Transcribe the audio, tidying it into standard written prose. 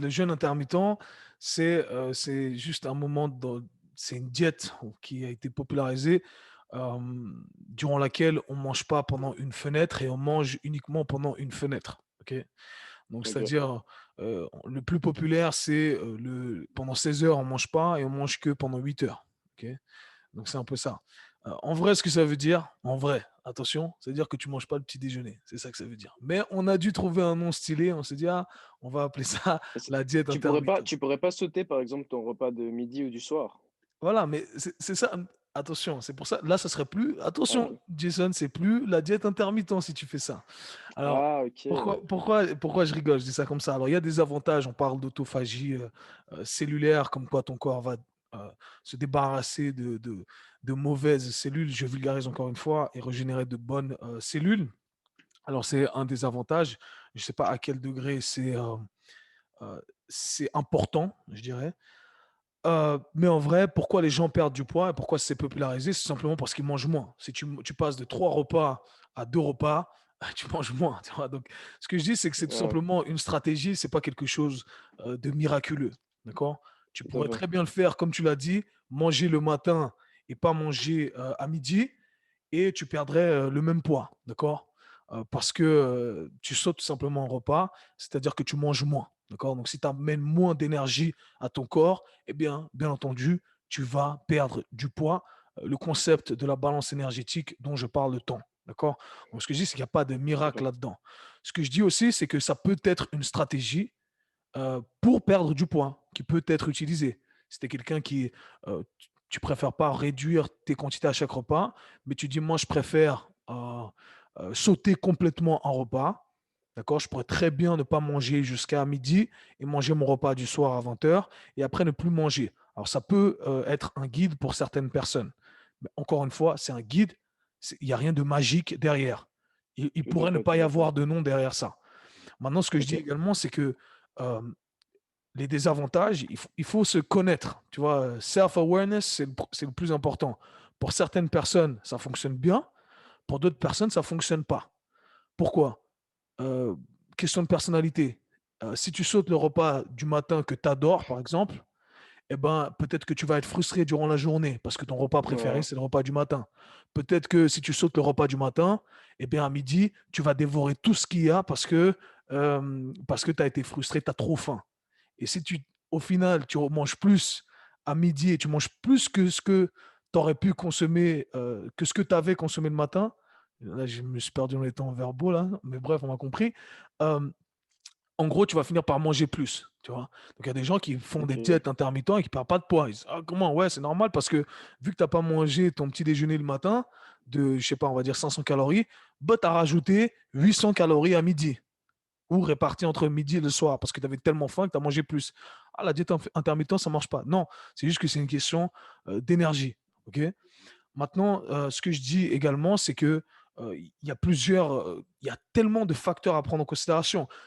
le jeûne intermittent, c'est juste un moment c'est une diète qui a été popularisée, durant laquelle on mange pas pendant une fenêtre et on mange uniquement pendant une fenêtre, OK? Donc OK. c'est-à-dire, le plus populaire, c'est, le pendant 16 heures, on mange pas et on mange que pendant 8 heures, OK? Donc c'est un peu ça. En vrai, ce que ça veut dire, en vrai, attention, ça veut dire que tu manges pas le petit déjeuner, c'est ça que ça veut dire. Mais on a dû trouver un nom stylé, on s'est dit: «Ah, on va appeler ça Et c'est la diète intermittent». tu pourrais pas sauter, par exemple, ton repas de midi ou du soir? Voilà, mais c'est ça, attention, c'est pour ça là, ça serait plus Ah attention OK. Jason, c'est plus la diète intermittent si tu fais ça. Alors, Ah OK. pourquoi je rigole? Je dis ça comme ça. Alors, il y a des avantages, on parle d'autophagie, cellulaire, comme quoi ton corps va, se débarrasser de mauvaises cellules, je vulgarise encore une fois, et régénérer de bonnes, cellules. Alors c'est un des avantages. Je ne sais pas à quel degré c'est important, je dirais. Mais en vrai, pourquoi les gens perdent du poids et pourquoi c'est popularisé? C'est simplement parce qu'ils mangent moins. Si tu passes de 3 repas à 2 repas, tu manges moins, tu vois? Donc ce que je dis, c'est que c'est tout Ouais, simplement une stratégie, c'est pas quelque chose, de miraculeux, d'accord? Tu tout à pourrais fait. très bien le faire comme tu l'as dit, manger le matin et pas manger, à midi et tu perdrais, le même poids, d'accord? Parce que, tu sautes tout simplement un repas, c'est-à-dire que tu manges moins, d'accord? Donc si tu amènes moins d'énergie à ton corps, eh bien entendu, tu vas perdre du poids. Le concept de la balance énergétique dont je parle tant, d'accord? Donc ce que je dis, c'est qu'il y a pas de Tout à miracle fait. là-dedans. Ce que je dis aussi, c'est que ça peut être une stratégie, pour perdre du poids, qui peut être utilisée. Si tu es quelqu'un qui, tu préfères pas réduire tes quantités à chaque repas, mais tu dis: «Moi, je préfère, sauter complètement un repas». D'accord? Je pourrais très bien ne pas manger jusqu'à midi et manger mon repas du soir à 20 heures et après ne plus manger. Alors ça peut, être un guide pour certaines personnes. Mais encore une fois, c'est un guide, il y a rien de magique derrière. Il Tout à pourrait ne fait, pas tout y à fait. avoir de nom derrière ça. Maintenant, ce que je dis OK. également, c'est que, hem, les désavantages, il faut se connaître, tu vois? Self-awareness, c'est le plus important. Pour certaines personnes, ça fonctionne bien, pour d'autres personnes, ça fonctionne pas. Pourquoi? Heu, Question de personnalité. Si tu sautes le repas du matin que tu adores, par exemple, eh ben, peut-être que tu vas être frustré durant la journée parce que ton repas préféré, Ouais, c'est le repas du matin. Peut-être que si tu sautes le repas du matin, eh bien, à midi, tu vas dévorer tout ce qu'il y a parce que tu as été frustré, tu as trop faim. Et si au final, tu manges plus à midi et tu manges plus que ce que tu aurais pu consommer, que ce que tu avais consommé le matin, là, je me suis perdu dans les temps verbaux là, mais bref, on m'a compris. Hem, En gros, tu vas finir par manger plus, tu vois? Donc il y a des gens qui font des OK. diètes intermittents et qui perdent pas de poids. Ils disent: «Ah comment? Ouais, c'est normal parce que vu que tu as pas mangé ton petit déjeuner le matin de, je sais pas, on va dire 500 calories, bah, tu as rajouté 800 calories à midi ou réparties entre midi et le soir parce que tu avais tellement faim que tu as mangé plus. Ah, la diète intermittent, ça marche pas. Non, c'est juste que c'est une question, d'énergie, OK? Maintenant, ce que je dis également, c'est que, il y a tellement de facteurs à prendre en considération.